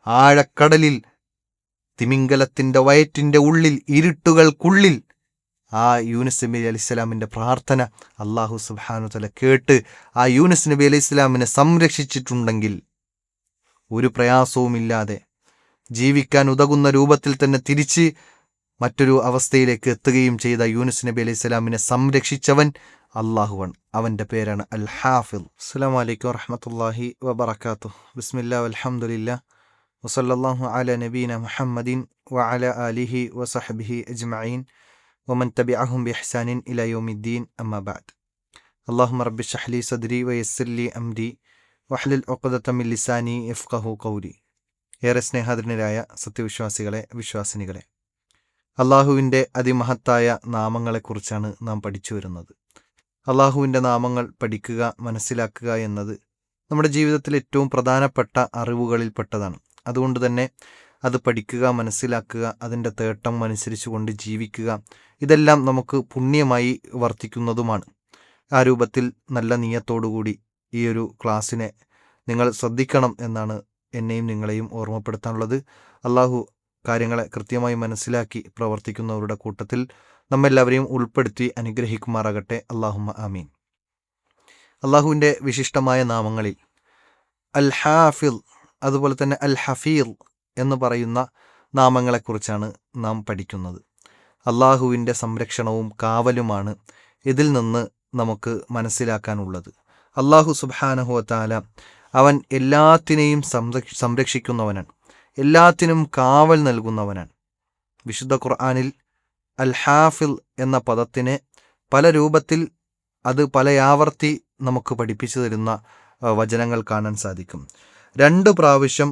ആഴക്കടലിൽ തിമിംഗലത്തിൻ്റെ വയറ്റിൻ്റെ ഉള്ളിൽ ഇരുട്ടുകൾക്കുള്ളിൽ ആ യൂനുസ് നബി അലൈഹി സ്വലാമിൻ്റെ പ്രാർത്ഥന അള്ളാഹു സുബ്ഹാനഹു വതആല കേട്ട് ആ യൂനുസ് നബി അലൈഹി സ്വലാമിനെ സംരക്ഷിച്ചിട്ടുണ്ടെങ്കിൽ ഒരു പ്രയാസവുമില്ലാതെ ജീവിക്കാൻ ഉതകുന്ന രൂപത്തിൽ തന്നെ തിരിച്ച് മറ്റൊരു അവസ്ഥയിലേക്ക് എത്തുകയും ചെയ്ത യൂനുസ് നബി അലൈഹി സ്വലാമിനെ സംരക്ഷിച്ചവൻ അള്ളാഹുവാണ്. അവൻ്റെ പേരാണ് അൽ ഹാഫിൾ. അസ്സലാമു അലൈക്കും വറഹ്മത്തുള്ളാഹി വബറകാതുഹു. ബിസ്മില്ലാ വൽഹംദുലില്ലാ വസല്ലല്ലാഹു അലാ നബീന മുഹമ്മദിൻ വഅലാ ആലിഹി വസഹ്ബിഹി അജ്മഈൻ വമൻ തബിഅഹും ബിഇഹ്സാനിൻ ഇലാ യൗമിദ്ദീൻ. അമ്മാ ബഅദ്. അല്ലാഹുമ്മ റബ്ബി ഇശ്റഹ് ലി സദ്രി വയസ്സിർ ലി അംരി വഹ്ലുൽ ഉഖ്ദത മിൻ ലിസാനി യഫ്ഖഹു ഖൗലി. ഏറെ സ്നേഹാദരനരായ സത്യവിശ്വാസികളെ, വിശ്വാസിനികളെ, അള്ളാഹുവിൻ്റെ അതിമഹത്തായ നാമങ്ങളെക്കുറിച്ചാണ് നാം പഠിച്ചു വരുന്നത്. അള്ളാഹുവിൻ്റെ നാമങ്ങൾ പഠിക്കുക, മനസ്സിലാക്കുക എന്നത് നമ്മുടെ ജീവിതത്തിൽ ഏറ്റവും പ്രധാനപ്പെട്ട അറിവുകളിൽപ്പെട്ടതാണ്. അതുകൊണ്ട് തന്നെ അത് പഠിക്കുക, മനസ്സിലാക്കുക, അതിൻ്റെ തേട്ടം അനുസരിച്ച് കൊണ്ട് ജീവിക്കുക, ഇതെല്ലാം നമുക്ക് പുണ്യമായി വർത്തിക്കുന്നതുമാണ്. ആ രൂപത്തിൽ നല്ല നിയ്യത്തോടുകൂടി ഈ ഒരു ക്ലാസ്സിനെ നിങ്ങൾ ശ്രദ്ധിക്കണം എന്നാണ് എന്നെയും നിങ്ങളെയും ഓർമ്മപ്പെടുത്താനുള്ളത്. അള്ളാഹു കാര്യങ്ങളെ കൃത്യമായി മനസ്സിലാക്കി പ്രവർത്തിക്കുന്നവരുടെ കൂട്ടത്തിൽ നമ്മെല്ലാവരെയും ഉൾപ്പെടുത്തി അനുഗ്രഹിക്കുമാറാകട്ടെ. അല്ലാഹുമ്മ ആമീൻ. അള്ളാഹുവിൻ്റെ വിശിഷ്ടമായ നാമങ്ങളിൽ അൽ ഹാഫിൾ, അതുപോലെ തന്നെ അൽ ഹഫീർ എന്ന് പറയുന്ന നാമങ്ങളെക്കുറിച്ചാണ് നാം പഠിക്കുന്നത്. അള്ളാഹുവിൻ്റെ സംരക്ഷണവും കാവലുമാണ് ഇതിൽ നിന്ന് നമുക്ക് മനസ്സിലാക്കാനുള്ളത്. അള്ളാഹു സുബ്ഹാനഹു വതആല അവൻ എല്ലാത്തിനെയും സംരക്ഷിക്കുന്നവനാണ്, എല്ലാത്തിനും കാവൽ നൽകുന്നവനാണ്. വിശുദ്ധ ഖുർആനിൽ അൽ ഹാഫിൾ എന്ന പദത്തിനെ പല രൂപത്തിൽ അത് പല ആവർത്തി നമുക്ക് പഠിപ്പിച്ചു തരുന്ന വചനങ്ങൾ കാണാൻ സാധിക്കും. 2 പ്രാവശ്യം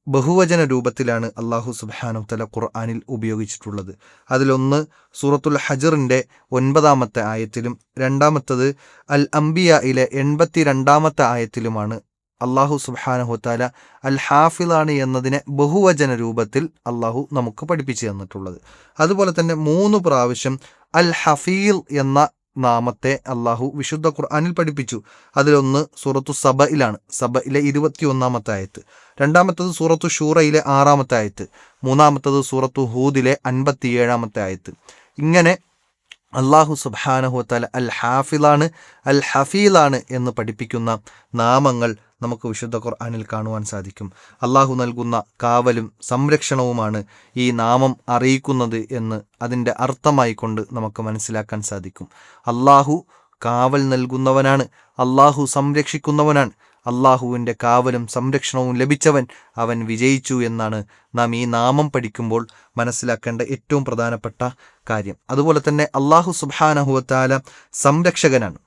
ബഹുവചന രൂപത്തിലാണ് അള്ളാഹു സുബ്ഹാനഹു വതആല ഖുർആനിൽ ഉപയോഗിച്ചിട്ടുള്ളത്. അതിലൊന്ന് സൂറത്തുൽ ഹജ്റിൻ്റെ 9-ാമത്തെ ആയത്തിലും രണ്ടാമത്തത് അൽ അംബിയയിലെ 82-ാമത്തെ ആയത്തിലുമാണ് അള്ളാഹു സുബ്ഹാനഹു വതആല അൽ ഹാഫിളാണ് എന്നതിനെ ബഹുവചന രൂപത്തിൽ അള്ളാഹു നമുക്ക് പഠിപ്പിച്ചു തന്നിട്ടുള്ളത്. അതുപോലെ തന്നെ 3 പ്രാവശ്യം അൽ ഹഫീൽ എന്ന നാമത്തെ അള്ളാഹു വിശുദ്ധ ഖുർആനിൽ പഠിപ്പിച്ചു. അതിലൊന്ന് സൂറത്തു സബയിലാണ്, സബയിലെ 21-ാമത്തെ ആയത്ത്. രണ്ടാമത്തത് സൂറത്തു ഷൂറയിലെ 6-ാമത്തെ ആയത്ത്. മൂന്നാമത്തത് സൂറത്തു ഹൂദിലെ 57-ാമത്തെ ആയത്ത്. ഇങ്ങനെ അള്ളാഹു സുബ്ഹാനഹു വതആല അൽ ഹാഫിളാണ്, അൽ ഹഫീലാണ് എന്ന് പഠിപ്പിക്കുന്ന നാമങ്ങൾ നമുക്ക് വിശുദ്ധ ഖുർആനിൽ കാണുവാൻ സാധിക്കും. അള്ളാഹു നൽകുന്ന കാവലും സംരക്ഷണവുമാണ് ഈ നാമം അറിയിക്കുന്നത് എന്ന് അതിൻ്റെ അർത്ഥമായി കൊണ്ട് നമുക്ക് മനസ്സിലാക്കാൻ സാധിക്കും. അള്ളാഹു കാവൽ നൽകുന്നവനാണ്, അള്ളാഹു സംരക്ഷിക്കുന്നവനാണ്. അള്ളാഹുവിൻ്റെ കാവലും സംരക്ഷണവും ലഭിച്ചവൻ അവൻ വിജയിച്ചു എന്നാണ് നാം ഈ നാമം പഠിക്കുമ്പോൾ മനസ്സിലാക്കേണ്ട ഏറ്റവും പ്രധാനപ്പെട്ട കാര്യം. അതുപോലെ തന്നെ അള്ളാഹു സുബ്ഹാനഹു വതആല സംരക്ഷകനാണ്.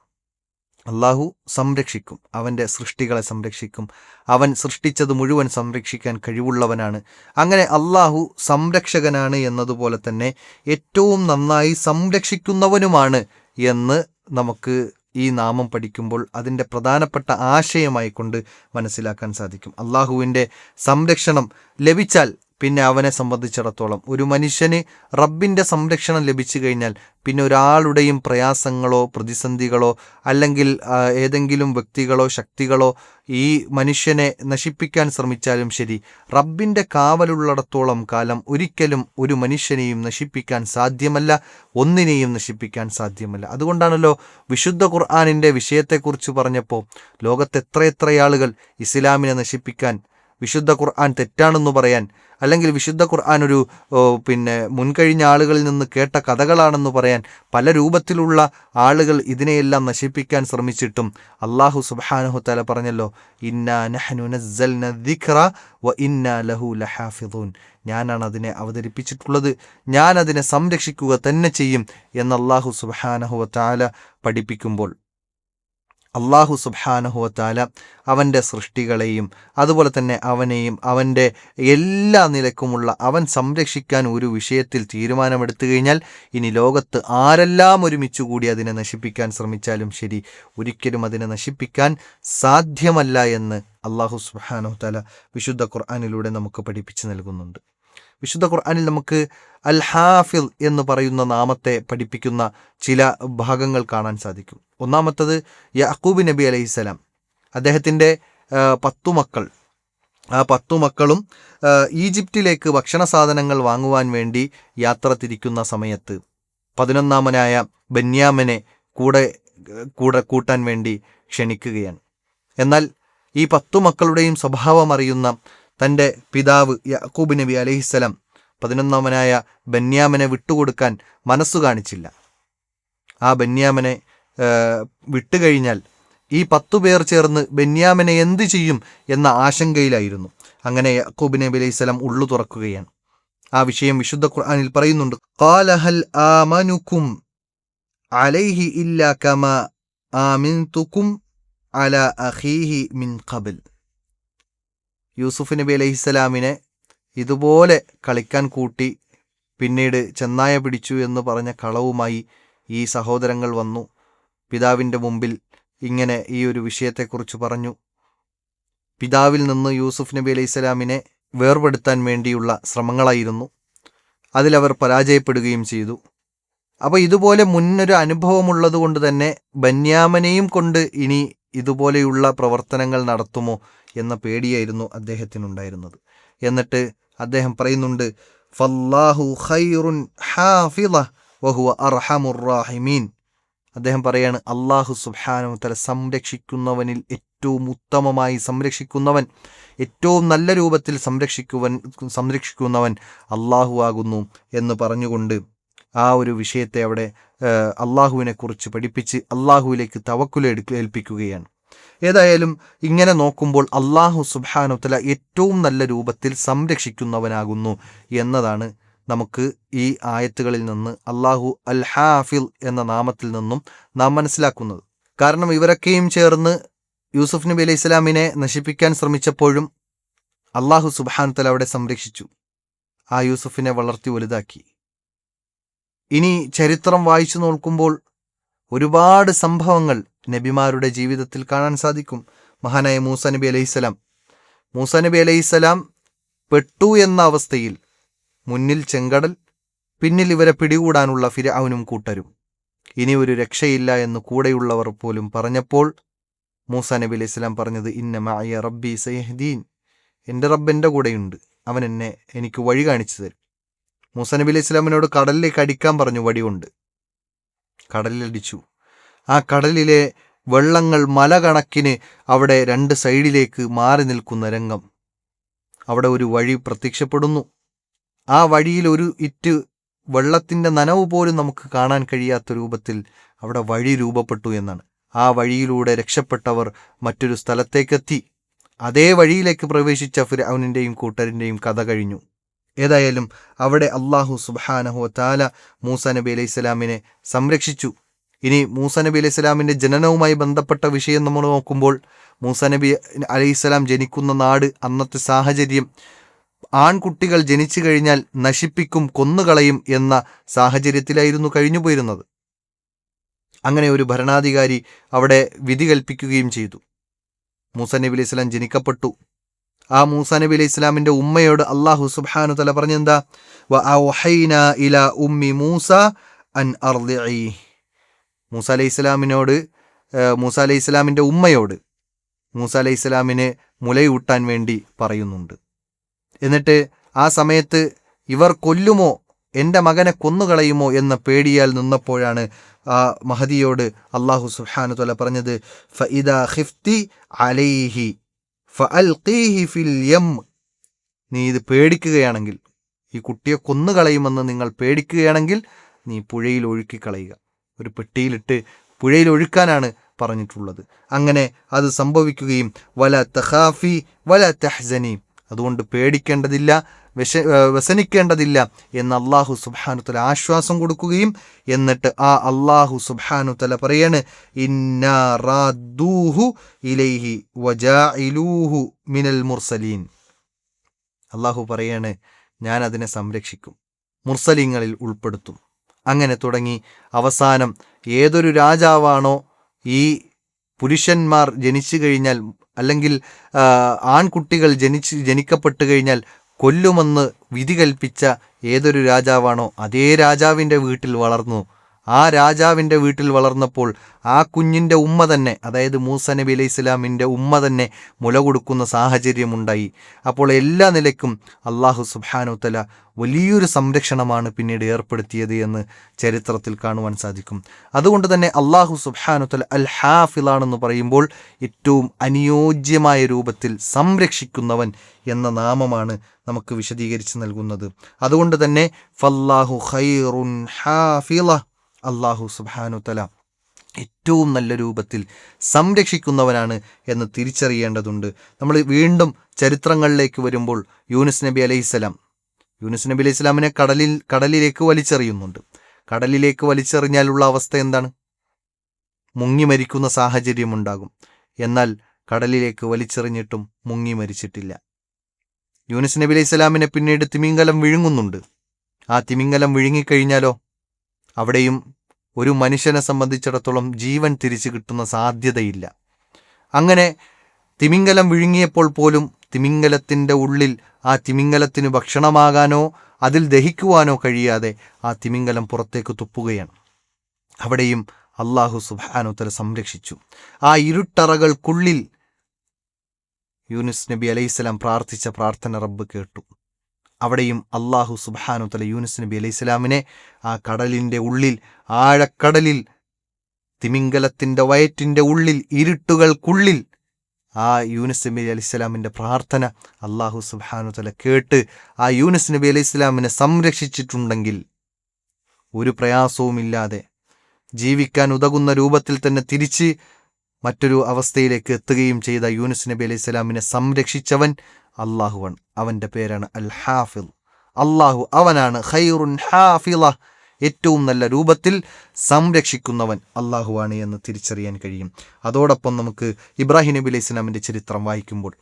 അള്ളാഹു സംരക്ഷിക്കും, അവൻ്റെ സൃഷ്ടികളെ സംരക്ഷിക്കും. അവൻ സൃഷ്ടിച്ചത് മുഴുവൻ സംരക്ഷിക്കാൻ കഴിവുള്ളവനാണ്. അങ്ങനെ അള്ളാഹു സംരക്ഷകനാണ് എന്നതുപോലെ തന്നെ ഏറ്റവും നന്നായി സംരക്ഷിക്കുന്നവനുമാണ് എന്ന് നമുക്ക് ഈ നാമം പഠിക്കുമ്പോൾ അതിൻ്റെ പ്രധാനപ്പെട്ട ആശയമായി കൊണ്ട് മനസ്സിലാക്കാൻ സാധിക്കും. അള്ളാഹുവിൻ്റെ സംരക്ഷണം ലഭിച്ചാൽ പിന്നെ അവനെ സംബന്ധിച്ചിടത്തോളം ഒരു മനുഷ്യന് റബ്ബിൻ്റെ സംരക്ഷണം ലഭിച്ചു കഴിഞ്ഞാൽ പിന്നെ ഒരാളുടെയും പ്രയാസങ്ങളോ പ്രതിസന്ധികളോ അല്ലെങ്കിൽ ഏതെങ്കിലും വ്യക്തികളോ ശക്തികളോ ഈ മനുഷ്യനെ നശിപ്പിക്കാൻ ശ്രമിച്ചാലും ശരി, റബ്ബിൻ്റെ കാവലുള്ളിടത്തോളം കാലം ഒരിക്കലും ഒരു മനുഷ്യനെയും നശിപ്പിക്കാൻ സാധ്യമല്ല, ഒന്നിനെയും നശിപ്പിക്കാൻ സാധ്യമല്ല. അതുകൊണ്ടാണല്ലോ വിശുദ്ധ ഖുർആനിൻ്റെ വിഷയത്തെക്കുറിച്ച് പറഞ്ഞപ്പോൾ ലോകത്ത് എത്രയെത്ര ആളുകൾ ഇസ്ലാമിനെ നശിപ്പിക്കാൻ, വിശുദ്ധ ഖുർആൻ തെറ്റാണെന്ന് പറയാൻ, അല്ലെങ്കിൽ വിശുദ്ധ ഖുർആൻ ഒരു മുൻകഴിഞ്ഞ ആളുകളിൽ നിന്ന് കേട്ട കഥകളാണെന്ന് പറയാൻ പല രൂപത്തിലുള്ള ആളുകൾ ഇതിനെയെല്ലാം നശിപ്പിക്കാൻ ശ്രമിച്ചിട്ടും അള്ളാഹു സുബ്ഹാനഹു വതആല പറഞ്ഞല്ലോ, ഇന്നാ നഹ്നു നസ്സൽന ദിക്റ വ ഇന്നാ ലഹു ലഹാഫിദൂൻ. ഞാനാണ് അതിനെ അവതരിപ്പിച്ചിട്ടുള്ളത്, ഞാൻ അതിനെ സംരക്ഷിക്കുക തന്നെ ചെയ്യും എന്ന് അള്ളാഹു സുബ്ഹാനഹു വതആല പഠിപ്പിക്കുമ്പോൾ അള്ളാഹു സുബ്ഹാനഹു വതആല അവൻ്റെ സൃഷ്ടികളെയും അതുപോലെ തന്നെ അവനെയും അവൻ്റെ എല്ലാ നിലക്കുമുള്ള അവൻ സംരക്ഷിക്കാൻ ഒരു വിഷയത്തിൽ തീരുമാനമെടുത്തു കഴിഞ്ഞാൽ ഇനി ലോകത്ത് ആരെല്ലാം ഒരുമിച്ച് കൂടി അതിനെ നശിപ്പിക്കാൻ ശ്രമിച്ചാലും ശരി, ഒരിക്കലും അതിനെ നശിപ്പിക്കാൻ സാധ്യമല്ല എന്ന് അള്ളാഹു സുബ്ഹാനഹു വതആല വിശുദ്ധ ഖുർആനിലൂടെ നമുക്ക് പഠിപ്പിച്ചു നൽകുന്നുണ്ട്. വിശുദ്ധ ഖുർആനിൽ നമുക്ക് അൽ ഹാഫിൾ എന്ന് പറയുന്ന നാമത്തെ പഠിപ്പിക്കുന്ന ചില ഭാഗങ്ങൾ കാണാൻ സാധിക്കും. ഒന്നാമത്തത് യാക്കൂബ് നബി അലൈഹിസ്സലാം, അദ്ദേഹത്തിൻ്റെ 10 മക്കൾ, ആ 10 മക്കളും ഈജിപ്തിലേക്ക് ഭക്ഷണ സാധനങ്ങൾ വാങ്ങുവാൻ വേണ്ടി യാത്ര തിരിക്കുന്ന സമയത്ത് 11-മനായ ബെന്യാമിനെ കൂട്ടാൻ വേണ്ടി ക്ഷണിക്കുകയാണ്. എന്നാൽ ഈ 10 മക്കളുടെയും സ്വഭാവം അറിയുന്ന തൻ്റെ പിതാവ് യാക്കൂബ് നബി അലൈഹിസ്സലാം 11-മനായ ബെന്യാമിനെ വിട്ടുകൊടുക്കാൻ മനസ്സു കാണിച്ചില്ല. ആ ബെന്യാമിനെ വിട്ടുകഴിഞ്ഞാൽ ഈ 10 പേർ ചേർന്ന് ബെന്യാമിനെ എന്ത് ചെയ്യും എന്ന ആശങ്കയിലായിരുന്നു. അങ്ങനെ യാക്കൂബ് നബി അലൈഹിസ്സലാം ഉള്ളു തുറക്കുകയാണ്. ആ വിഷയം വിശുദ്ധ ഖുർആനിൽ പറയുന്നുണ്ട്. ഖാല ഹൽ ആമനുകും അലൈഹി ഇല്ലാ കമാ ആമിൻതുകും അലാ അഖീഹി മിൻ ഖബൽ. യൂസുഫ് നബി അലൈഹിസ്സലാമിനെ ഇതുപോലെ കളിക്കാൻ കൂട്ടി പിന്നീട് ചെന്നായ പിടിച്ചു എന്ന് പറഞ്ഞ കളവുമായി ഈ സഹോദരങ്ങൾ വന്നു. പിതാവിൻ്റെ മുമ്പിൽ ഇങ്ങനെ ഈ ഒരു വിഷയത്തെക്കുറിച്ച് പറഞ്ഞു. പിതാവിൽ നിന്ന് യൂസുഫ് നബി അലൈഹിസ്സലാമിനെ വേർപെടുത്താൻ വേണ്ടിയുള്ള ശ്രമങ്ങളായിരുന്നു. അതിലവർ പരാജയപ്പെടുകയും ചെയ്തു. അപ്പോൾ ഇതുപോലെ മുന്നൊരു അനുഭവമുള്ളത് കൊണ്ട് തന്നെ ബന്യാമനെയും കൊണ്ട് ഇനി ഇതുപോലെയുള്ള പ്രവർത്തനങ്ങൾ നടത്തുമോ എന്ന പേടിയായിരുന്നു അദ്ദേഹത്തിനുണ്ടായിരുന്നത്. എന്നിട്ട് അദ്ദേഹം പറയുന്നുണ്ട്, ഫല്ലാഹു ഖൈറുൻ ഹാഫിള വഹുവ അർഹമുർ റാഹിമീൻ. അദ്ദേഹം പറയാണ്, അള്ളാഹു സുബ്ഹാനഹു വ തആല സംരക്ഷിക്കുന്നവനിൽ ഏറ്റവും ഉത്തമമായി സംരക്ഷിക്കുന്നവൻ, ഏറ്റവും നല്ല രൂപത്തിൽ സംരക്ഷിക്കുന്നവൻ അള്ളാഹു ആകുന്നു എന്ന് പറഞ്ഞുകൊണ്ട് ആ ഒരു വിഷയത്തെ അവിടെ അള്ളാഹുവിനെ കുറിച്ച് പഠിപ്പിച്ച് അള്ളാഹുവിലേക്ക് തവക്കുൽ ഏൽപ്പിക്കുകയാണ്. ഏതായാലും ഇങ്ങനെ നോക്കുമ്പോൾ അള്ളാഹു സുബ്ഹാനഹു വ തആല ഏറ്റവും നല്ല രൂപത്തിൽ സംരക്ഷിക്കുന്നവനാകുന്നു എന്നതാണ് നമുക്ക് ഈ ആയത്തുകളിൽ നിന്ന് അള്ളാഹു അൽ ഹാഫിൽ എന്ന നാമത്തിൽ നിന്നും നാം മനസ്സിലാക്കുന്നത്. കാരണം ഇവരൊക്കെയും ചേർന്ന് യൂസുഫ് നബി അലൈഹി സ്വലാമിനെ നശിപ്പിക്കാൻ ശ്രമിച്ചപ്പോഴും അള്ളാഹു സുബ്ഹാനഹു വ തആല അവിടെ സംരക്ഷിച്ചു. ആ യൂസുഫിനെ വളർത്തി വലുതാക്കി. ഇനി ചരിത്രം വായിച്ചു നോക്കുമ്പോൾ ഒരുപാട് സംഭവങ്ങൾ നബിമാരുടെ ജീവിതത്തിൽ കാണാൻ സാധിക്കും. മഹാനായ മൂസ നബി അലൈഹിസ്സലാം പെട്ടു എന്ന അവസ്ഥയിൽ മുന്നിൽ ചെങ്കടൽ, പിന്നിൽ ഇവരെ പിടികൂടാനുള്ള ഫിർഔനും കൂട്ടരും, ഇനി ഒരു രക്ഷയില്ല എന്ന് കൂടെയുള്ളവർ പോലും പറഞ്ഞപ്പോൾ മൂസ നബി അലൈഹിസ്സലാം പറഞ്ഞത്, ഇന്ന മഅയ റബ്ബി സയഹ്ദീൻ, എൻ്റെ റബ്ബ് എൻ്റെ കൂടെയുണ്ട്, അവൻ എനിക്ക് വഴി കാണിച്ചു തരും. മൂസ നബി അലൈഹിസ്സലാമിനോട് കടലിലേക്ക് അടിക്കാൻ പറഞ്ഞു, വടി കൊണ്ട് കടലിലടിച്ചു. ആ കടലിലെ വെള്ളങ്ങൾ മല കണക്കിന് അവിടെ 2 സൈഡിലേക്ക് മാറി നിൽക്കുന്ന രംഗം. അവിടെ ഒരു വഴി പ്രത്യക്ഷപ്പെടുന്നു. ആ വഴിയിൽ ഒരു ഇറ്റ് വെള്ളത്തിൻ്റെ നനവ് പോലും നമുക്ക് കാണാൻ കഴിയാത്ത രൂപത്തിൽ അവിടെ വഴി രൂപപ്പെട്ടു എന്നാണ്. ആ വഴിയിലൂടെ രക്ഷപ്പെട്ടവർ മറ്റൊരു സ്ഥലത്തേക്കെത്തി. അതേ വഴിയിലേക്ക് പ്രവേശിച്ച ഫിർഔനിൻ്റെയും കൂട്ടരിൻ്റെയും കഥ കഴിഞ്ഞു. ഏതായാലും അവിടെ അള്ളാഹു സുബ്ഹാനഹു വ തആല മൂസ നബി അലൈഹി സ്വലാമിനെ സംരക്ഷിച്ചു. ഇനി മൂസ നബി അലൈഹി സ്വലാമിൻ്റെ ജനനവുമായി ബന്ധപ്പെട്ട വിഷയം നമ്മൾ നോക്കുമ്പോൾ, മൂസ നബി അലൈഹി സ്വലാം ജനിക്കുന്ന നാട്, അന്നത്തെ സാഹചര്യം, ആൺകുട്ടികൾ ജനിച്ചു കഴിഞ്ഞാൽ നശിപ്പിക്കും, കൊന്നുകളയും എന്ന സാഹചര്യത്തിലായിരുന്നു കഴിഞ്ഞുപോയിരുന്നത്. അങ്ങനെ ഒരു ഭരണാധികാരി അവിടെ വിധി കൽപ്പിക്കുകയും ചെയ്തു. മൂസ നബി അലൈഹി സ്വലാം ജനിക്കപ്പെട്ടു. ആ മൂസ നബി അലൈഹി സ്വലാമിൻ്റെ ഉമ്മയോട് അള്ളാഹു സുബ്ഹാനഹു വ തആല പറഞ്ഞെന്താ, വ ഔഹൈനാ ഇലാ ഉമ്മി മൂസ അൻ അർദിഇ. മൂസ അലൈഹി സ്വലാമിൻ്റെ ഉമ്മയോട് മൂസ അലൈഹി സ്വലാമിന് മുലയൂട്ടാൻ വേണ്ടി പറയുന്നുണ്ട്. എന്നിട്ട് ആ സമയത്ത് ഇവർ കൊല്ലുമോ, എൻ്റെ മകനെ കൊന്നുകളയുമോ എന്ന പേടിയാൽ നിന്നപ്പോഴാണ് ആ മഹദിയോട് അള്ളാഹു സുബ്ഹാനഹു വ തആല പറഞ്ഞത്, ഫഇദാ ഖിഫ്തി അലൈഹി ഫഅൽഖീഹി ഫിൽ യം. നീ ഇത് പേടിക്കുകയാണെങ്കിൽ, ഈ കുട്ടിയെ കൊന്നുകളയുമെന്ന് നിങ്ങൾ പേടിക്കുകയാണെങ്കിൽ നീ പുഴയിൽ ഒഴുക്കിക്കളയുക. ഒരു പെട്ടിയിലിട്ട് പുഴയിൽ ഒഴുക്കാനാണ് പറഞ്ഞിട്ടുള്ളത്. അങ്ങനെ അത് സംഭവിക്കുകയും വല തഖാഫി വല തഹ്സനി, അതുകൊണ്ട് പേടിക്കേണ്ടതില്ല, വ്യസനിക്കേണ്ടതില്ല എന്ന് അള്ളാഹു സുബ്ഹാനഹു വ തആല ആശ്വാസം കൊടുക്കുകയും, എന്നിട്ട് ആ അള്ളാഹു സുബ്ഹാനഹു വ തആല പറയാണ്, ഇന്നാ റാദ്ദൂഹു ഇലൈഹി വജാഇലൂഹു മിനൽ മുർസലീൻ. അള്ളാഹു പറയാണ്, ഞാൻ അതിനെ സംരക്ഷിക്കും, മുർസലീങ്ങളിൽ ഉൾപ്പെടുത്തും. അങ്ങനെ തുടങ്ങി അവസാനം ഏതൊരു രാജാവാണോ ഈ പുരുഷന്മാർ ജനിച്ചു കഴിഞ്ഞാൽ, അല്ലെങ്കിൽ ആൺകുട്ടികൾ ജനിക്കപ്പെട്ടു കഴിഞ്ഞാൽ കൊല്ലുമെന്ന് വിധി കൽപ്പിച്ച ഏതൊരു രാജാവാണോ അതേ രാജാവിൻ്റെ വീട്ടിൽ വളർന്നു ആ രാജാവിൻ്റെ വീട്ടിൽ വളർന്നപ്പോൾ ആ കുഞ്ഞിൻ്റെ ഉമ്മ തന്നെ, അതായത് മൂസ നബി അലൈഹി സ്വലാമിൻ്റെ ഉമ്മ തന്നെ മുല കൊടുക്കുന്ന സാഹചര്യമുണ്ടായി. അപ്പോൾ എല്ലാ നിലയ്ക്കും അള്ളാഹു സുബ്ഹാനഹു വതആല വലിയൊരു സംരക്ഷണമാണ് പിന്നീട് ഏർപ്പെടുത്തിയത് എന്ന് ചരിത്രത്തിൽ കാണുവാൻ സാധിക്കും. അതുകൊണ്ട് തന്നെ അള്ളാഹു സുബ്ഹാനഹു വതആല അൽ ഹാഫിളാണെന്ന് പറയുമ്പോൾ ഏറ്റവും അനുയോജ്യമായ രൂപത്തിൽ സംരക്ഷിക്കുന്നവൻ എന്ന നാമമാണ് നമുക്ക് വിശദീകരിച്ച് നൽകുന്നത്. അതുകൊണ്ട് തന്നെ ഫല്ലാഹു ഖൈറുൻ ഹാഫിള, അള്ളാഹു സുബ്ഹാനഹു വതആല ഏറ്റവും നല്ല രൂപത്തിൽ സംരക്ഷിക്കുന്നവനാണ് എന്ന് തിരിച്ചറിയേണ്ടതുണ്ട്. നമ്മൾ വീണ്ടും ചരിത്രങ്ങളിലേക്ക് വരുമ്പോൾ യൂനുസ് നബി അലൈഹിസ്സലാം കടലിലേക്ക് വലിച്ചെറിയുന്നുണ്ട്. കടലിലേക്ക് വലിച്ചെറിഞ്ഞാലുള്ള അവസ്ഥ എന്താണ്? മുങ്ങി മരിക്കുന്ന സാഹചര്യമുണ്ടാകും. എന്നാൽ കടലിലേക്ക് വലിച്ചെറിഞ്ഞിട്ടും മുങ്ങി മരിച്ചിട്ടില്ല. യൂനുസ് നബി അലൈഹി സ്വലാമിനെ പിന്നീട് തിമിംഗലം വിഴുങ്ങുന്നുണ്ട്. ആ തിമിംഗലം വിഴുങ്ങിക്കഴിഞ്ഞാലോ അവിടെയും ഒരു മനുഷ്യനെ സംബന്ധിച്ചിടത്തോളം ജീവൻ തിരിച്ചു കിട്ടുന്ന സാധ്യതയില്ല. അങ്ങനെ തിമിംഗലം വിഴുങ്ങിയപ്പോൾ പോലും തിമിംഗലത്തിൻ്റെ ഉള്ളിൽ ആ തിമിംഗലത്തിന് ഭക്ഷണമാകാനോ അതിൽ ദഹിക്കുവാനോ കഴിയാതെ ആ തിമിംഗലം പുറത്തേക്ക് തുപ്പുകയാണ്. അവിടെയും അള്ളാഹു സുബ്ഹാനഹു വതആല സംരക്ഷിച്ചു. ആ ഇരുട്ടറകൾക്കുള്ളിൽ യൂനുസ് നബി അലൈഹിസ്സലാം പ്രാർത്ഥിച്ച പ്രാർത്ഥന റബ്ബ് കേട്ടു. അവിടെയും അള്ളാഹു സുബ്ഹാനഹു വതആല യൂനുസ് നബി അലൈഹിസ്സലാമിനെ ആ കടലിൻ്റെ ഉള്ളിൽ, ആഴക്കടലിൽ, തിമിംഗലത്തിൻ്റെ വയറ്റിൻ്റെ ഉള്ളിൽ, ഇരുട്ടുകൾക്കുള്ളിൽ ആ യൂനുസ് നബി അലൈഹിസ്സലാമിൻ്റെ പ്രാർത്ഥന അള്ളാഹു സുബ്ഹാനഹു വതആല കേട്ട് ആ യൂനുസ് നബി അലൈഹിസ്സലാമിനെ സംരക്ഷിച്ചിട്ടുണ്ടെങ്കിൽ ഒരു പ്രയാസവുമില്ലാതെ ജീവിക്കാൻ ഉതകുന്ന രൂപത്തിൽ തന്നെ തിരിച്ച് മറ്റൊരു അവസ്ഥയിലേക്ക് എത്തുകയും ചെയ്ത യൂനുസ് നബി അലൈഹി സ്വലാമിനെ സംരക്ഷിച്ചവൻ അള്ളാഹുവാണ്. അവൻ്റെ പേരാണ് അൽ ഹാഫിൾ. അള്ളാഹു അവനാണ് ഖൈറുൻ ഹാഫിള, ഏറ്റവും നല്ല രൂപത്തിൽ സംരക്ഷിക്കുന്നവൻ അള്ളാഹുവാണ് എന്ന് തിരിച്ചറിയാൻ കഴിയും. അതോടൊപ്പം നമുക്ക് ഇബ്രാഹിം നബി അലൈഹി സ്വലാമിൻ്റെ ചരിത്രം വായിക്കുമ്പോൾ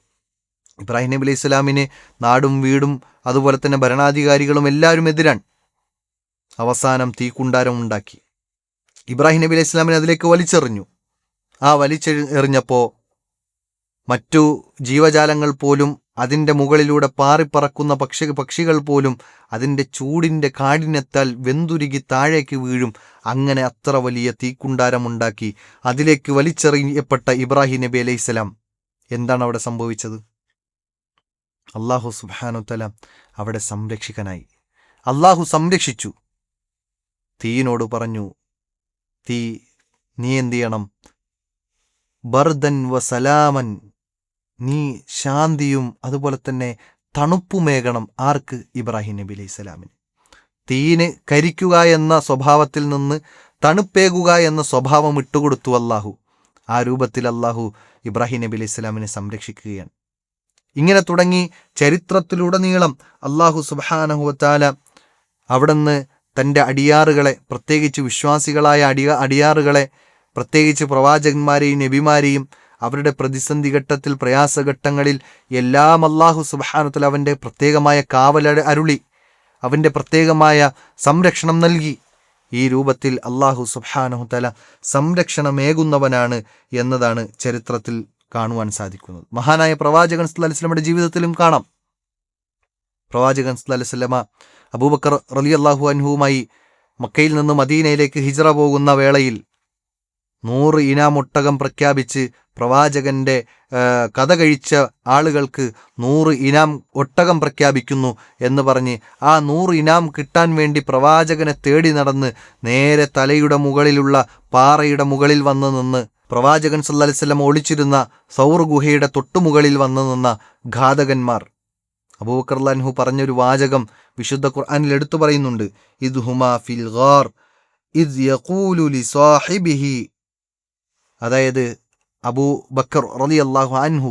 ഇബ്രാഹിം നബി അലൈഹി സ്വലാമിന് നാടും വീടും അതുപോലെ തന്നെ ഭരണാധികാരികളും എല്ലാവരും എതിരാണ്. അവസാനം തീക്കുണ്ടാരം ഉണ്ടാക്കി ഇബ്രാഹിം നബി അലൈഹി സ്വലാമിനെ അതിലേക്ക് വലിച്ചെറിഞ്ഞു. ആ വലിച്ചെറിഞ്ഞപ്പോൾ മറ്റു ജീവജാലങ്ങൾ പോലും, അതിൻ്റെ മുകളിലൂടെ പാറിപ്പറക്കുന്ന പക്ഷികൾ പോലും അതിൻ്റെ ചൂടിൻ്റെ കാഠിന്യത്താൽ വെന്തുരുകി താഴേക്ക് വീഴും. അങ്ങനെ അത്ര വലിയ തീക്കുണ്ടാരമുണ്ടാക്കി അതിലേക്ക് വലിച്ചെറിയപ്പെട്ട ഇബ്രാഹിം നബി അലൈഹിസ്സലാം എന്താണ് അവിടെ സംഭവിച്ചത്? അള്ളാഹു സുബ്ഹാനഹു വതആല അവിടെ സംരക്ഷിക്കനായി. അള്ളാഹു സംരക്ഷിച്ചു. തീയിനോട് പറഞ്ഞു, തീ നീ എന്ത് ചെയ്യണം? ബർദൻ വസലാമൻ, നീ ശാന്തിയും അതുപോലെ തന്നെ തണുപ്പുമേകണം. ആർക്ക്? ഇബ്രാഹിം നബി അലൈഹി സ്വലാമിന്. തീയിന് കരിക്കുക എന്ന സ്വഭാവത്തിൽ നിന്ന് തണുപ്പേകുക എന്ന സ്വഭാവം ഇട്ടുകൊടുത്തു അള്ളാഹു. ആ രൂപത്തിൽ അള്ളാഹു ഇബ്രാഹിം നബി അലൈഹി സ്വലാമിനെ സംരക്ഷിക്കുകയാണ്. ഇങ്ങനെ തുടങ്ങി ചരിത്രത്തിലുടനീളം അള്ളാഹു സുബ്ഹാനഹു വതആല അവിടുന്ന് തൻ്റെ അടിയാറുകളെ, പ്രത്യേകിച്ച് വിശ്വാസികളായ അടിയാറുകളെ, പ്രത്യേകിച്ച് പ്രവാചകന്മാരെയും നബിമാരെയും അവരുടെ പ്രതിസന്ധി ഘട്ടത്തിൽ, പ്രയാസഘട്ടങ്ങളിൽ എല്ലാം അള്ളാഹു സുബ്ഹാനഹു വതആല അവൻ്റെ പ്രത്യേകമായ കാവൽ അരുളി, അവൻ്റെ പ്രത്യേകമായ സംരക്ഷണം നൽകി. ഈ രൂപത്തിൽ അള്ളാഹു സുബ്ഹാനഹു വതആല സംരക്ഷണമേകുന്നവനാണ് എന്നതാണ് ചരിത്രത്തിൽ കാണുവാൻ സാധിക്കുന്നത്. മഹാനായ പ്രവാചകൻ സല്ലല്ലാഹു അലൈഹി വസല്ലമയുടെ ജീവിതത്തിലും കാണാം. പ്രവാചകൻ സല്ലല്ലാഹു അലൈഹി വസല്ലമ അബൂബക്കർ റളിയല്ലാഹു അൻഹുവുമായി മക്കയിൽ നിന്ന് മദീനയിലേക്ക് ഹിജ്റ പോകുന്ന വേളയിൽ 100 ഇനാം ഒട്ടകം പ്രഖ്യാപിച്ച് പ്രവാചകന്റെ കഥ കഴിച്ച ആളുകൾക്ക് 100 ഇനാം ഒട്ടകം പ്രഖ്യാപിക്കുന്നു എന്ന് പറഞ്ഞ് ആ 100 ഇനാം കിട്ടാൻ വേണ്ടി പ്രവാചകനെ തേടി നടന്ന് നേരെ തലയുടെ മുകളിലുള്ള പാറയുടെ മുകളിൽ വന്ന് നിന്ന്, പ്രവാചകൻ സല്ലല്ലാഹു അലൈഹി വസല്ലം ഒളിച്ചിരുന്ന സൗർ ഗുഹയുടെ തൊട്ടുമുകളിൽ വന്ന് നിന്ന ഘാതകന്മാർ. അബൂബക്കർ റളിയല്ലാഹു അൻഹു പറഞ്ഞൊരു വാചകം വിശുദ്ധ ഖുർആനിൽ എടുത്തു പറയുന്നുണ്ട്. ഇദ് ഹുമാ ഫിൽ ഗാർ ഇദ് യഖൂലു ലി സാഹിബിഹി, അതായത് അബൂബക്കർ റളിയല്ലാഹു അൻഹു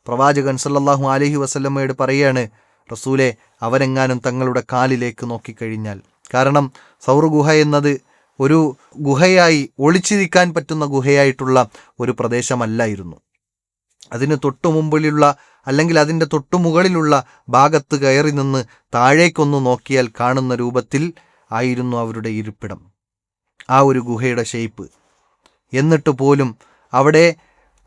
പ്രവാചകൻ സല്ലല്ലാഹു അലൈഹി വസല്ലമയോട് പറയാണ്, റസൂലെ, അവരെങ്ങാനും തങ്ങളുടെ കാലിലേക്ക് നോക്കിക്കഴിഞ്ഞാൽ. കാരണം സൗർ ഗുഹ എന്നത് ഒരു ഗുഹയായി, ഒളിച്ചിരിക്കാൻ പറ്റുന്ന ഗുഹയായിട്ടുള്ള ഒരു പ്രദേശമല്ലായിരുന്നു. അതിന് തൊട്ടു മുമ്പിലുള്ള അല്ലെങ്കിൽ അതിൻ്റെ തൊട്ടുമുകളിലുള്ള ഭാഗത്ത് കയറി നിന്ന് താഴേക്കൊന്ന് നോക്കിയാൽ കാണുന്ന രൂപത്തിൽ ആയിരുന്നു അവരുടെ ഇരിപ്പിടം, ആ ഒരു ഗുഹയുടെ ഷേപ്പ്. എന്നിട്ട് പോലും അവിടെ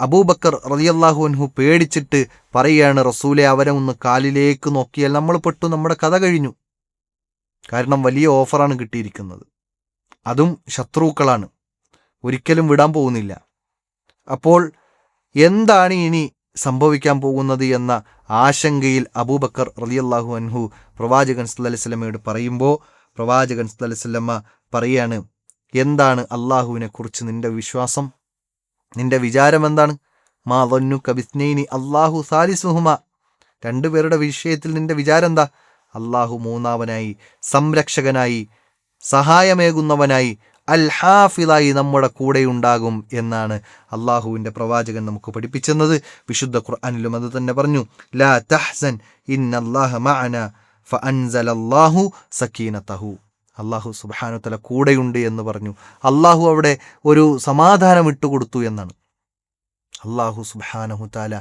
അബൂബക്കർ റളിയല്ലാഹു അൻഹു പേടിച്ചിട്ട് പറയുകയാണ്, റസൂലെ, അവരെ ഒന്ന് കാലിലേക്ക് നോക്കിയാൽ നമ്മൾ പെട്ടു, നമ്മുടെ കഥ കഴിഞ്ഞു. കാരണം വലിയ ഓഫറാണ് കിട്ടിയിരിക്കുന്നത്. അതും ശത്രുക്കളാണ്, ഒരിക്കലും വിടാൻ പോകുന്നില്ല. അപ്പോൾ എന്താണ് ഇനി സംഭവിക്കാൻ പോകുന്നത് എന്ന ആശങ്കയിൽ അബൂബക്കർ റളിയല്ലാഹു അൻഹു പ്രവാചകൻ സല്ലല്ലാഹു അലൈഹി വസല്ലമയോട് പറയുമ്പോൾ പ്രവാചകൻ സല്ലല്ലാഹു അലൈഹി വസല്ലമ പറയാണ്, എന്താണ് അള്ളാഹുവിനെ കുറിച്ച് നിന്റെ വിശ്വാസം, നിന്റെ വിചാരം എന്താണ്? മാ ദന്നുക ബിസ്നൈനി അല്ലാഹു സാലിസുഹുമ, രണ്ടുപേരുടെ വിഷയത്തിൽ നിന്റെ വിചാരം എന്താ? അള്ളാഹു മൂന്നാവനായി, സംരക്ഷകനായി, സഹായമേകുന്നവനായി, അൽ ഹാഫിളായി നമ്മുടെ കൂടെയുണ്ടാകും എന്നാണ് അള്ളാഹുവിൻ്റെ പ്രവാചകൻ നമുക്ക് പഠിപ്പിച്ചെന്നത്. വിശുദ്ധ ഖുർആനിലും അത് തന്നെ പറഞ്ഞു, ലാ തഹ്സൻ ഇന്നല്ലാഹ മഅന ഫഅൻസലല്ലാഹു സക്കീനതഹു. അള്ളാഹു സുബ്ഹാനഹു വതആല കൂടെയുണ്ട് എന്ന് പറഞ്ഞു. അള്ളാഹു അവിടെ ഒരു സമാധാനം ഇട്ടുകൊടുത്തു എന്നാണ്. അള്ളാഹു സുബ്ഹാനഹു വതആല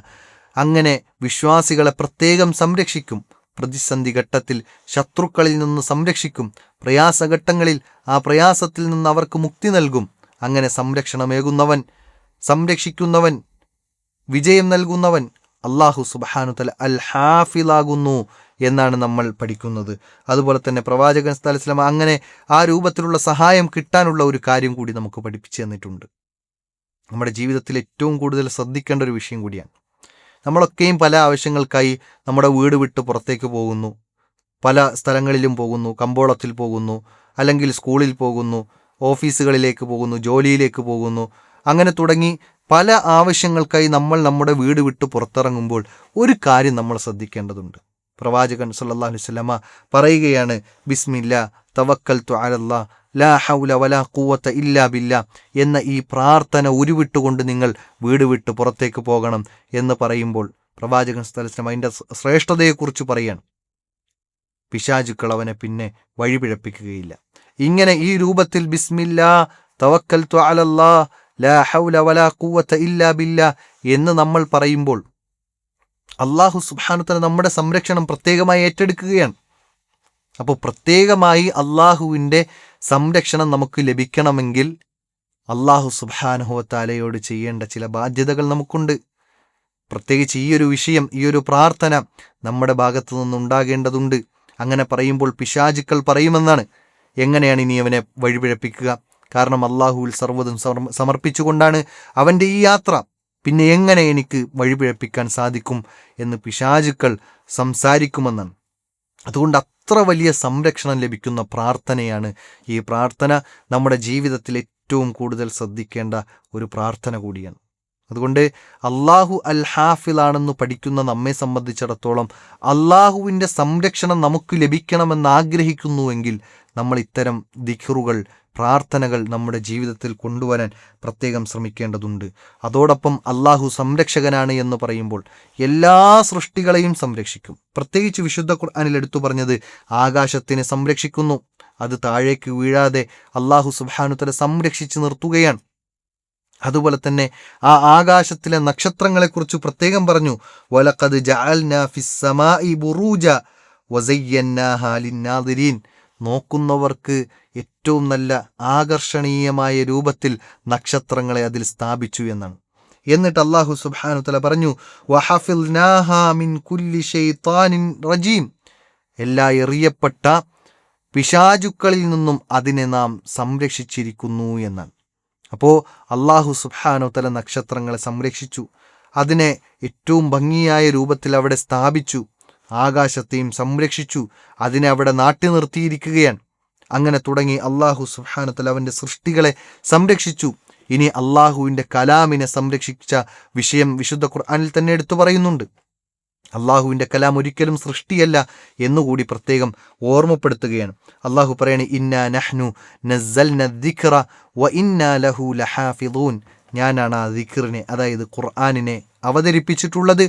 അങ്ങനെ വിശ്വാസികളെ പ്രത്യേകം സംരക്ഷിക്കും. പ്രതിസന്ധി ഘട്ടത്തിൽ ശത്രുക്കളിൽ നിന്ന് സംരക്ഷിക്കും. പ്രയാസഘട്ടങ്ങളിൽ ആ പ്രയാസത്തിൽ നിന്ന് അവർക്ക് മുക്തി നൽകും. അങ്ങനെ സംരക്ഷണമേകുന്നവൻ, സംരക്ഷിക്കുന്നവൻ, വിജയം നൽകുന്നവൻ അള്ളാഹു സുബ്ഹാനഹു വതആല അൽ ഹാഫിളാകുന്നു എന്നാണ് നമ്മൾ പഠിക്കുന്നത്. അതുപോലെ തന്നെ പ്രവാചകൻ സല്ലല്ലാഹു അലൈഹി വസല്ലം അങ്ങനെ ആ രൂപത്തിലുള്ള സഹായം കിട്ടാനുള്ള ഒരു കാര്യം കൂടി നമുക്ക് പഠിപ്പിച്ചു തന്നിട്ടുണ്ട്. നമ്മുടെ ജീവിതത്തിൽ ഏറ്റവും കൂടുതൽ ശ്രദ്ധിക്കേണ്ട ഒരു വിഷയം കൂടിയാണ്. നമ്മളൊക്കെയും പല ആവശ്യങ്ങൾക്കായി നമ്മുടെ വീട് വിട്ട് പുറത്തേക്ക് പോകുന്നു, പല സ്ഥലങ്ങളിലും പോകുന്നു, കമ്പോളത്തിൽ പോകുന്നു, അല്ലെങ്കിൽ സ്കൂളിൽ പോകുന്നു, ഓഫീസുകളിലേക്ക് പോകുന്നു, ജോലിയിലേക്ക് പോകുന്നു, അങ്ങനെ തുടങ്ങി പല ആവശ്യങ്ങൾക്കായി നമ്മൾ നമ്മുടെ വീട് വിട്ട് പുറത്തിറങ്ങുമ്പോൾ ഒരു കാര്യം നമ്മൾ ശ്രദ്ധിക്കേണ്ടതുണ്ട്. പ്രവാചകൻ സല്ലല്ലാഹു അലൈഹി വസല്ലമ പറയുകയാണ്, ബിസ്മില്ലാ തവക്കൽതു അലല്ലാഹ് ലാ ഹൗല വലാ ഖുവത ഇല്ലാ ബില്ലാ എന്ന ഈ പ്രാർത്ഥന ഉരുവിട്ടുകൊണ്ട് നിങ്ങൾ വീട് വിട്ട് പുറത്തേക്ക് പോകണം എന്ന് പറയുമ്പോൾ പ്രവാചകൻ സല്ലല്ലാഹു അലൈഹി വസല്ലമ അതിൻ്റെ ശ്രേഷ്ഠതയെക്കുറിച്ച് പറയാണ്. പിശാചുക്കൾ അവനെ പിന്നെ വഴിപിഴപ്പിക്കുകയില്ല. ഇങ്ങനെ ഈ രൂപത്തിൽ ബിസ്മില്ലാ തവക്കൽതു അലല്ലാഹ് ലാ ഹൗല വലാ ഖുവത ഇല്ലാ ബില്ലാ എന്ന് നമ്മൾ പറയുമ്പോൾ അള്ളാഹു സുബ്ഹാനഹു വതആല നമ്മുടെ സംരക്ഷണം പ്രത്യേകമായി ഏറ്റെടുക്കുകയാണ്. അപ്പോൾ പ്രത്യേകമായി അള്ളാഹുവിൻ്റെ സംരക്ഷണം നമുക്ക് ലഭിക്കണമെങ്കിൽ അള്ളാഹു സുബ്ഹാനഹു വതആലയോട് ചെയ്യേണ്ട ചില ബാധ്യതകൾ നമുക്കുണ്ട്. പ്രത്യേകിച്ച് ഈ ഒരു വിഷയം, ഈ ഒരു പ്രാർത്ഥന നമ്മുടെ ഭാഗത്തു നിന്നുണ്ടാകേണ്ടതുണ്ട്. അങ്ങനെ പറയുമ്പോൾ പിശാചുക്കൾ പറയുമെന്നാണ്, എങ്ങനെയാണ് ഇനി അവനെ വഴിപിഴപ്പിക്കുക? കാരണം അള്ളാഹുവിൽ സർവ്വതും സമർപ്പിച്ചുകൊണ്ടാണ് അവൻ്റെ ഈ യാത്ര, പിന്നെ എങ്ങനെ എനിക്ക് വഴിപിഴപ്പിക്കാൻ സാധിക്കും എന്ന് പിശാചുക്കൾ സംസാരിക്കുമെന്നാണ്. അതുകൊണ്ട് അത്ര വലിയ സംരക്ഷണം ലഭിക്കുന്ന പ്രാർത്ഥനയാണ് ഈ പ്രാർത്ഥന. നമ്മുടെ ജീവിതത്തിൽ ഏറ്റവും കൂടുതൽ ശ്രദ്ധിക്കേണ്ട ഒരു പ്രാർത്ഥന കൂടിയാണ്. അതുകൊണ്ട് അള്ളാഹു അൽ ഹാഫിളാണെന്ന് പഠിക്കുന്ന നമ്മെ സംബന്ധിച്ചിടത്തോളം അള്ളാഹുവിൻ്റെ സംരക്ഷണം നമുക്ക് ലഭിക്കണമെന്ന് ആഗ്രഹിക്കുന്നുവെങ്കിൽ നമ്മൾ ഇത്തരം ദിക്റുകൾ, പ്രാർത്ഥനകൾ നമ്മുടെ ജീവിതത്തിൽ കൊണ്ടുവരാൻ പ്രത്യേകം ശ്രമിക്കേണ്ടതുണ്ട്. അതോടൊപ്പം അള്ളാഹു സംരക്ഷകനാണ് എന്ന് പറയുമ്പോൾ എല്ലാ സൃഷ്ടികളെയും സംരക്ഷിക്കും. പ്രത്യേകിച്ച് വിശുദ്ധ ഖുർആനിൽ എടുത്തു പറഞ്ഞത് ആകാശത്തിനെ സംരക്ഷിക്കുന്നു, അത് താഴേക്ക് വീഴാതെ അള്ളാഹു സുബ്ഹാനഹു വതആല സംരക്ഷിച്ച് നിർത്തുകയാണ്. അതുപോലെ തന്നെ ആ ആകാശത്തിലെ നക്ഷത്രങ്ങളെക്കുറിച്ച് പ്രത്യേകം പറഞ്ഞു, വലഖദ് ജഅൽനാ ഫിസ് സമാഇ ബുറൂജ വസയ്യന്നാഹാ ലിന്നാദിരീൻ, നോക്കുന്നവർക്ക് ഏറ്റവും നല്ല ആകർഷണീയമായ രൂപത്തിൽ നക്ഷത്രങ്ങളെ അതിൽ സ്ഥാപിച്ചു എന്നാണ്. എന്നിട്ട് അല്ലാഹു സുബ്ഹാനഹു വതആല പറഞ്ഞു, വഹഫിൽനാഹാ മിൻ കുല്ലി ശൈത്താനിൻ റജീം, എല്ലാ എറിയപ്പെട്ട പിശാചുക്കളിൽ നിന്നും അതിനെ നാം സംരക്ഷിച്ചിരിക്കുന്നു എന്നാണ്. അപ്പോൾ അല്ലാഹു സുബ്ഹാനഹു വതആല നക്ഷത്രങ്ങളെ സംരക്ഷിച്ചു, അതിനെ ഏറ്റവും ഭംഗിയായ രൂപത്തിൽ അവിടെ സ്ഥാപിച്ചു, ആകാശത്തെയും സംരക്ഷിച്ചു, അതിനെ അവിടെ നാട്ടി നിർത്തിയിരിക്കുകയാണ്. അങ്ങനെ തുടങ്ങി അല്ലാഹു സുബ്ഹാനഹു വതആല അവൻ്റെ സൃഷ്ടികളെ സംരക്ഷിച്ചു. ഇനി അല്ലാഹുവിൻ്റെ കലാമിനെ സംരക്ഷിച്ച വിഷയം വിശുദ്ധ ഖുർആനിൽ തന്നെ എടുത്തു പറയുന്നുണ്ട്. അള്ളാഹുവിൻ്റെ കലാം ഒരിക്കലും സൃഷ്ടിയല്ല എന്നുകൂടി പ്രത്യേകം ഓർമ്മപ്പെടുത്തുകയാണ്. അള്ളാഹു പറയണേ, ഇന്നാ നഹ്നു നസ്സൽന ദിക്റ വ ഇന്നാ ലഹു ലഹാഫിളൂൻ, ഞാനാണ് ആ ദിക്റിനെ, അതായത് ഖുർആനിനെ അവതരിപ്പിച്ചിട്ടുള്ളത്,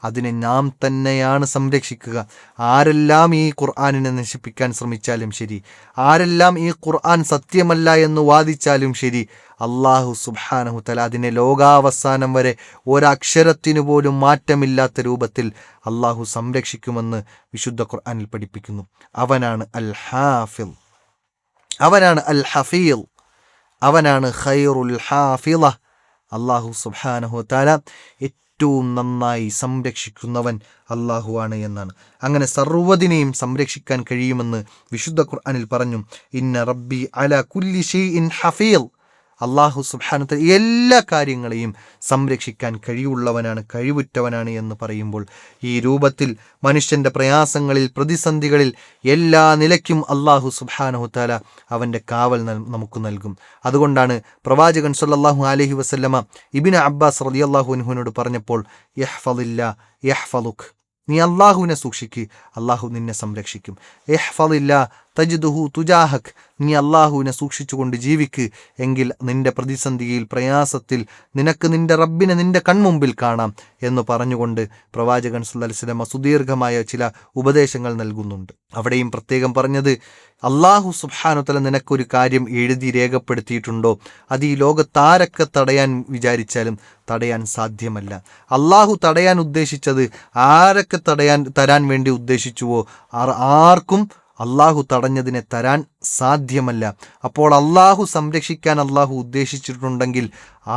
അതിനെ നാം തന്നെയാണ് സംരക്ഷിക്കുക. ആരെല്ലാം ഈ ഖുർആനിനെ നശിപ്പിക്കാൻ ശ്രമിച്ചാലും ശരി, ആരെല്ലാം ഈ ഖുർആൻ സത്യമല്ല എന്ന് വാദിച്ചാലും ശരി, അള്ളാഹു സുബ്ഹാനഹു വതആല അതിനെ ലോകാവസാനം വരെ ഒരക്ഷരത്തിനു പോലും മാറ്റമില്ലാത്ത രൂപത്തിൽ അള്ളാഹു സംരക്ഷിക്കുമെന്ന് വിശുദ്ധ ഖുർആനിൽ പഠിപ്പിക്കുന്നു. അവനാണ് അൽ ഹാഫിൾ, അവനാണ് അൽ ഹഫീൽ, അവനാണ് ഖൈറുൽ ഹാഫിള. അള്ളാഹു സുബ്ഹാനഹു വതആല ഏറ്റവും നന്നായി സംരക്ഷിക്കുന്നവൻ അള്ളാഹുവാണ് എന്നാണ്. അങ്ങനെ സർവ്വതിനെയും സംരക്ഷിക്കാൻ കഴിയുമെന്ന് വിശുദ്ധ ഖുർആനിൽ പറഞ്ഞു. ഇന്ന റബ്ബി അലാ കുല്ലി ഷൈഇൻ ഹഫീൾ. അള്ളാഹു സുബ്ഹാനഹു വ തആല എല്ലാ കാര്യങ്ങളെയും സംരക്ഷിക്കാൻ കഴിവുറ്റവനാണ് എന്ന് പറയുമ്പോൾ ഈ രൂപത്തിൽ മനുഷ്യൻ്റെ പ്രയാസങ്ങളിൽ, പ്രതിസന്ധികളിൽ എല്ലാ നിലയ്ക്കും അള്ളാഹു സുബ്ഹാനഹു വ തആല അവൻ്റെ കാവൽ നമുക്ക് നൽകും. അതുകൊണ്ടാണ് പ്രവാചകൻ സ്വല്ലല്ലാഹു അലൈഹി വസല്ലമ ഇബ്നു അബ്ബാസ് റളിയല്ലാഹു അൻഹുവിനോട് പറഞ്ഞപ്പോൾ യഹ്ഫളില്ലാ യഹ്ഫളുക്, നീ അള്ളാഹുവിനെ സൂക്ഷിക്ക്, അള്ളാഹു നിന്നെ സംരക്ഷിക്കും. ഇഹ്ഫളില്ലാ തജിദുഹു തുജാഹക്, നീ അള്ളാഹുവിനെ സൂക്ഷിച്ചുകൊണ്ട് ജീവിക്ക്, എങ്കിൽ നിന്റെ പ്രതിസന്ധിയിൽ, പ്രയാസത്തിൽ നിനക്ക് നിന്റെ റബ്ബിനെ നിന്റെ കൺമുമ്പിൽ കാണാം എന്ന് പറഞ്ഞുകൊണ്ട് പ്രവാചകൻ സല്ലല്ലാഹു അലൈഹി വസല്ലം സുദീർഘമായ ചില ഉപദേശങ്ങൾ നൽകുന്നുണ്ട്. അവിടെയും പ്രത്യേകം പറഞ്ഞത്, അള്ളാഹു സുബ്ഹാനഹു വ തആല നിനക്കൊരു കാര്യം എഴുതി രേഖപ്പെടുത്തിയിട്ടുണ്ടോ, അത് ഈ ലോകത്താരൊക്കെ തടയാൻ വിചാരിച്ചാലും തടയാൻ സാധ്യമല്ല. അള്ളാഹു തടയാൻ ഉദ്ദേശിച്ചത് ആരൊക്കെ തരാൻ വേണ്ടി ഉദ്ദേശിച്ചുവോ ആർക്കും അള്ളാഹു തടഞ്ഞതിനെ തരാൻ സാധ്യമല്ല. അപ്പോൾ അള്ളാഹു സംരക്ഷിക്കാൻ അള്ളാഹു ഉദ്ദേശിച്ചിട്ടുണ്ടെങ്കിൽ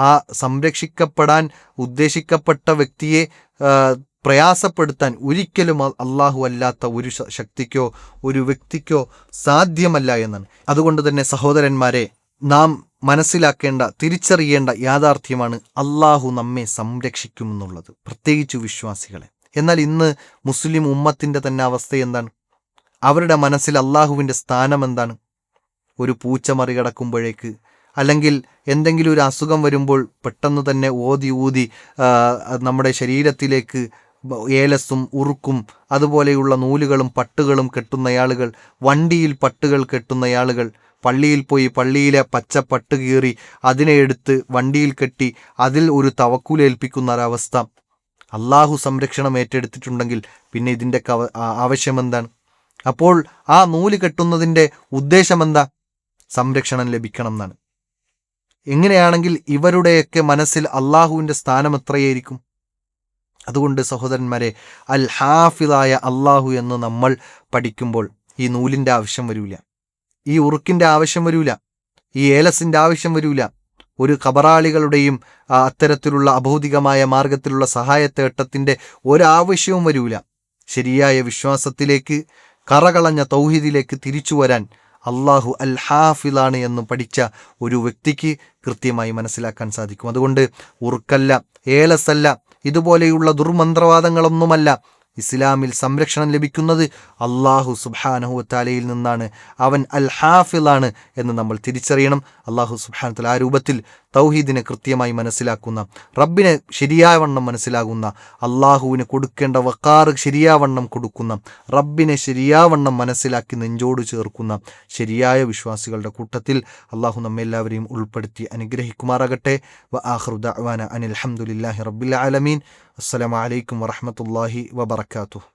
ആ സംരക്ഷിക്കപ്പെടാൻ ഉദ്ദേശിക്കപ്പെട്ട വ്യക്തിയെ പ്രയാസപ്പെടുത്താൻ ഒരിക്കലും അള്ളാഹു അല്ലാത്ത ഒരു ശക്തിക്കോ ഒരു വ്യക്തിക്കോ സാധ്യമല്ല എന്നാണ്. അതുകൊണ്ട് തന്നെ സഹോദരന്മാരെ, നാം മനസ്സിലാക്കേണ്ട, തിരിച്ചറിയേണ്ട യാഥാർത്ഥ്യമാണ് അള്ളാഹു നമ്മെ സംരക്ഷിക്കുമെന്നുള്ളത്, പ്രത്യേകിച്ച് വിശ്വാസികളെ. എന്നാൽ ഇന്ന് മുസ്ലിം ഉമ്മത്തിൻ്റെ തന്നെ അവസ്ഥ എന്താണ്? അവരുടെ മനസ്സിൽ അള്ളാഹുവിൻ്റെ സ്ഥാനം എന്താണ്? ഒരു പൂച്ച മറികടക്കുമ്പോഴേക്ക്, അല്ലെങ്കിൽ എന്തെങ്കിലും ഒരു അസുഖം വരുമ്പോൾ പെട്ടെന്ന് തന്നെ ഊതി നമ്മുടെ ശരീരത്തിലേക്ക് ഏലസും ഉറുക്കും അതുപോലെയുള്ള നൂലുകളും പട്ടുകളും കെട്ടുന്നയാളുകൾ, വണ്ടിയിൽ പട്ടുകൾ കെട്ടുന്നയാളുകൾ, പള്ളിയിൽ പോയി പള്ളിയിലെ പച്ച പട്ട് കീറി അതിനെ എടുത്ത് വണ്ടിയിൽ കെട്ടി അതിൽ ഒരു തവക്കുലേൽപ്പിക്കുന്ന ഒരവസ്ഥ. അള്ളാഹു സംരക്ഷണം ഏറ്റെടുത്തിട്ടുണ്ടെങ്കിൽ പിന്നെ ഇതിൻ്റെ ആവശ്യമെന്താണ്? അപ്പോൾ ആ നൂല് കെട്ടുന്നതിൻ്റെ ഉദ്ദേശമെന്താ? സംരക്ഷണം ലഭിക്കണം എന്നാണ്. എങ്ങനെയാണെങ്കിൽ ഇവരുടെയൊക്കെ മനസ്സിൽ അള്ളാഹുവിൻ്റെ സ്ഥാനം എത്രയായിരിക്കും? അതുകൊണ്ട് സഹോദരന്മാരെ, അൽ ഹാഫിദായ അള്ളാഹു എന്ന് നമ്മൾ പഠിക്കുമ്പോൾ ഈ നൂലിൻ്റെ ആവശ്യം വരില്ല, ഈ ഉറുക്കിൻ്റെ ആവശ്യം വരില്ല, ഈ ഏലസിൻ്റെ ആവശ്യം വരില്ല, ഒരു ഖബറാളികളുടെയും അത്തരത്തിലുള്ള അഭൗതികമായ മാർഗത്തിലുള്ള സഹായത്തേട്ടത്തിൻ്റെ ഒരാവശ്യവും വരില്ല. ശരിയായ വിശ്വാസത്തിലേക്ക്, കറകളഞ്ഞ തൗഹീദിലേക്ക് തിരിച്ചു വരാൻ അള്ളാഹു അൽ ഹാഫിളാണ് എന്ന് പഠിച്ച ഒരു വ്യക്തിക്ക് കൃത്യമായി മനസ്സിലാക്കാൻ സാധിക്കും. അതുകൊണ്ട് ഉറുക്കല്ല, ഏലസല്ല, ഇതുപോലെയുള്ള ദുർമന്ത്രവാദങ്ങളൊന്നുമല്ല. ഇസ്ലാമിൽ സംരക്ഷണം ലഭിക്കുന്നത് അള്ളാഹു സുബ്ഹാനഹു വ തആലയിൽ നിന്നാണ്. അവൻ അൽ ഹാഫിളാണ് എന്ന് നമ്മൾ തിരിച്ചറിയണം. അള്ളാഹു സുബ്ഹാനഹു വ തആല ആ രൂപത്തിൽ തൗഹീദിനെ കൃത്യമായി മനസ്സിലാക്കുന്ന, റബ്ബിനെ ശരിയാവണ്ണം മനസ്സിലാകുന്ന, അള്ളാഹുവിന് കൊടുക്കേണ്ട വഖാറ് ശരിയാവണ്ണം കൊടുക്കുന്ന, റബ്ബിനെ ശരിയാവണ്ണം മനസ്സിലാക്കി നെഞ്ചോട് ചേർക്കുന്ന ശരിയായ വിശ്വാസികളുടെ കൂട്ടത്തിൽ അള്ളാഹു നമ്മെല്ലാവരെയും ഉൾപ്പെടുത്തി അനുഗ്രഹിക്കുമാറാകട്ടെ. വ ആഖിറു ദഅ്വാന അനിൽ ഹംദുലില്ലാഹി റബ്ബിൽ ആലമീൻ. അസ്സലാമു അലൈക്കും വറഹ്മത്തുള്ളാഹി വബറകാതുഹു.